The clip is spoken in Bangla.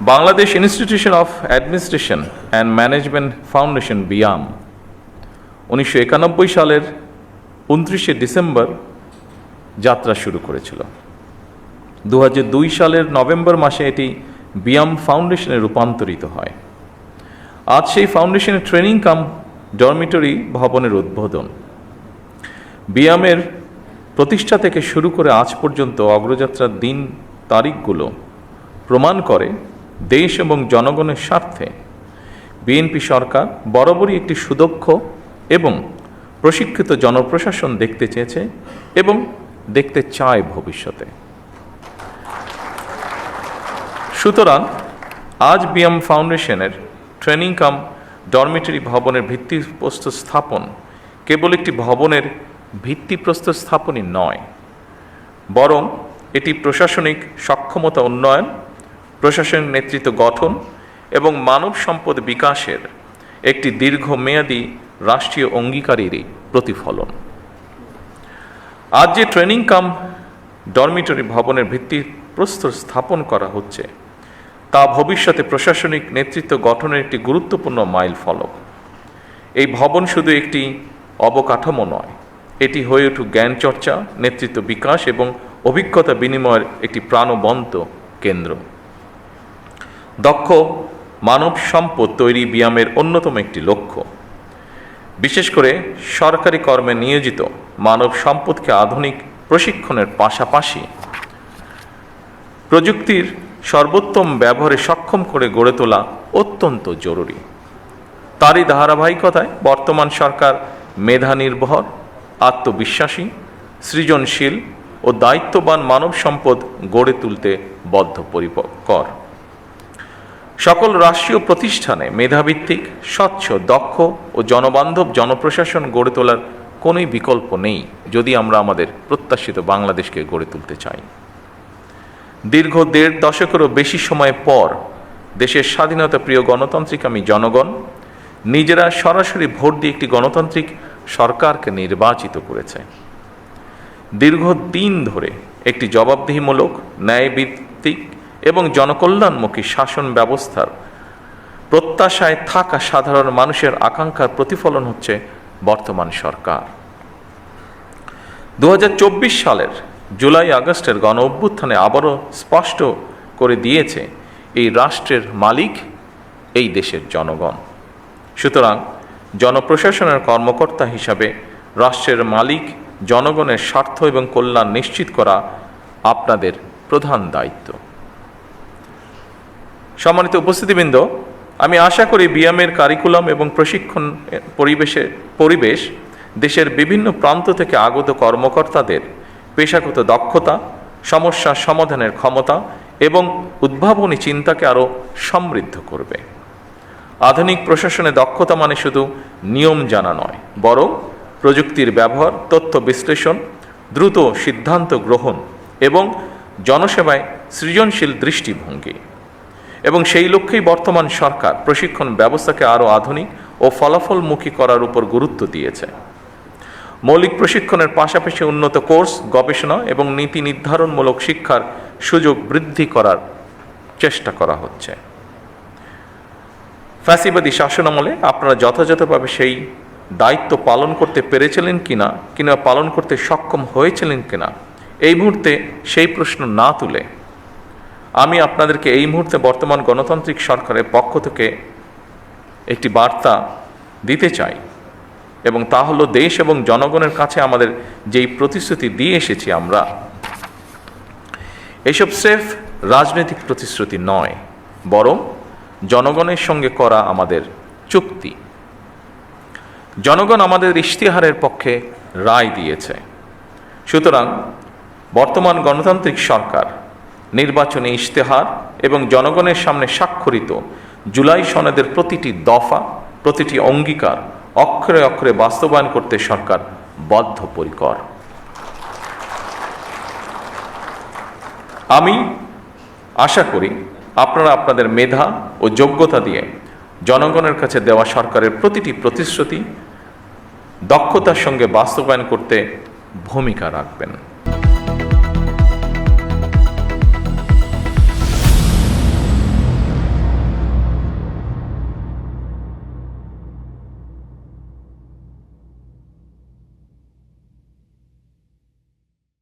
Bangladesh institution of administration and management foundation BIAM 1991 সালের 29শে ডিসেম্বর যাত্রা শুরু করেছিল। 2002 সালের নভেম্বর মাসে এটি বিয়াম ফাউন্ডেশনে রূপান্তরিত হয়। আজ সেই ফাউন্ডেশনের ট্রেনিং কাম ডরমিটরি ভবনের উদ্বোধন। বিয়ামের প্রতিষ্ঠা থেকে শুরু করে আজ পর্যন্ত অগ্রযাত্রার দিন তারিখগুলো প্রমাণ করে দেশ এবং জনগণের স্বার্থে বিএনপি সরকার বরাবরই একটি সুদক্ষ এবং প্রশিক্ষিত জনপ্রশাসন দেখতে চেয়েছে এবং দেখতে চায় ভবিষ্যতে। সুতরাং আজ বিয়াম ফাউন্ডেশনের ট্রেনিং কাম ডরমিটরি ভবনের ভিত্তিপ্রস্তর স্থাপন কেবল একটি ভবনের ভিত্তিপ্রস্তর স্থাপনই নয়, বরং এটি প্রশাসনিক সক্ষমতা উন্নয়ন, প্রশাসনিক নেতৃত্ব গঠন এবং মানব সম্পদ বিকাশের একটি দীর্ঘমেয়াদী রাষ্ট্রীয় অঙ্গীকারেরই প্রতিফলন। আজ যে ট্রেনিং কাম ডরমিটরি ভবনের ভিত্তিপ্রস্তর স্থাপন করা হচ্ছে তা ভবিষ্যতে প্রশাসনিক নেতৃত্ব গঠনের একটি গুরুত্বপূর্ণ মাইল ফলক। এই ভবন শুধু একটি অবকাঠামো নয়, এটি হয়ে উঠুক জ্ঞান চর্চা, নেতৃত্ব বিকাশ এবং অভিজ্ঞতা বিনিময়ের একটি প্রাণবন্ত কেন্দ্র। দক্ষ মানব সম্পদ তৈরি বিয়ামের অন্যতম একটি লক্ষ্য। বিশেষ করে সরকারি কর্মে নিয়োজিত মানব সম্পদকে আধুনিক প্রশিক্ষণের পাশাপাশি প্রযুক্তির সর্বোত্তম ব্যবহারে সক্ষম করে গড়ে তোলা অত্যন্ত জরুরি। তারই ধারাবাহিকতায় বর্তমান সরকার মেধা নির্ভর, আত্মবিশ্বাসী, সৃজনশীল ও দায়িত্ববান মানব সম্পদ গড়ে তুলতে বদ্ধপরিকর। সকল রাষ্ট্রীয় প্রতিষ্ঠানে মেধাভিত্তিক, স্বচ্ছ, দক্ষ ও জনবান্ধব জনপ্রশাসন গড়ে তোলার কোনোই বিকল্প নেই যদি আমরা আমাদের প্রত্যাশিত বাংলাদেশকে গড়ে তুলতে চাই। দীর্ঘ 1.5 দশকেরও বেশি সময় পর দেশের স্বাধীনতা প্রিয় গণতান্ত্রিকামী জনগণ নিজেরা সরাসরি ভোট দিয়ে একটি গণতান্ত্রিক সরকারকে নির্বাচিত করেছে। দীর্ঘদিন ধরে একটি জবাবদিহিমূলক, ন্যায়ভিত্তিক এবং জনকল্যাণমুখী শাসন ব্যবস্থার প্রত্যাশায় থাকা সাধারণ মানুষের আকাঙ্ক্ষার প্রতিফলন হচ্ছে বর্তমান সরকার। 2024 সালের জুলাই আগস্টের গণ অভ্যুত্থানে আবারও স্পষ্ট করে দিয়েছে এই রাষ্ট্রের মালিক এই দেশের জনগণ। সুতরাং জনপ্রশাসনের কর্মকর্তা হিসাবে রাষ্ট্রের মালিক জনগণের স্বার্থ এবং কল্যাণ নিশ্চিত করা আপনাদের প্রধান দায়িত্ব। সম্মানিত উপস্থিতিবৃন্দ, আমি আশা করি বিয়ামের কারিকুলাম এবং প্রশিক্ষণ পরিবেশ দেশের বিভিন্ন প্রান্ত থেকে আগত কর্মকর্তাদের পেশাগত দক্ষতা, সমস্যা সমাধানের ক্ষমতা এবং উদ্ভাবনী চিন্তাকে আরও সমৃদ্ধ করবে। আধুনিক প্রশাসনে দক্ষতা মানে শুধু নিয়ম জানা নয়, বরং প্রযুক্তির ব্যবহার, তথ্য বিশ্লেষণ, দ্রুত সিদ্ধান্ত গ্রহণ এবং জনসেবায় সৃজনশীল দৃষ্টিভঙ্গি। এবং সেই লক্ষ্যেই বর্তমান সরকার প্রশিক্ষণ ব্যবস্থাকে আরও আধুনিক ও ফলাফলমুখী করার উপর গুরুত্ব দিয়েছে। মৌলিক প্রশিক্ষণের পাশাপাশি উন্নত কোর্স, গবেষণা এবং নীতি নির্ধারণমূলক শিক্ষার সুযোগ বৃদ্ধি করার চেষ্টা করা হচ্ছে। ফ্যাসিবাদী শাসনামলে আপনারা যথাযথভাবে সেই দায়িত্ব পালন করতে পেরেছিলেন কিনা পালন করতে সক্ষম হয়েছিলেন কিনা, এই মুহূর্তে সেই প্রশ্ন না তুলে আমি আপনাদেরকে এই মুহূর্তে বর্তমান গণতান্ত্রিক সরকারের পক্ষ থেকে একটি বার্তা দিতে চাই, এবং তা হলো দেশ এবং জনগণের কাছে আমাদের যেই প্রতিশ্রুতি দিয়ে এসেছি আমরা, এসব স্রেফ রাজনৈতিক প্রতিশ্রুতি নয়, বরং জনগণের সঙ্গে করা আমাদের চুক্তি। জনগণ আমাদের ইশতেহারের পক্ষে রায় দিয়েছে। সুতরাং বর্তমান গণতান্ত্রিক সরকার নির্বাচনী ইশতেহার এবং জনগণের সামনে স্বাক্ষরিত জুলাই সনদের প্রতিটি দফা, প্রতিটি অঙ্গীকার অক্ষরে অক্ষরে বাস্তবায়ন করতে সরকার বদ্ধপরিকর। আমি আশা করি আপনারা আপনাদের মেধা ও যোগ্যতা দিয়ে জনগণের কাছে দেওয়া সরকারের প্রতিটি প্রতিশ্রুতি দক্ষতার সঙ্গে বাস্তবায়ন করতে ভূমিকা রাখবেন।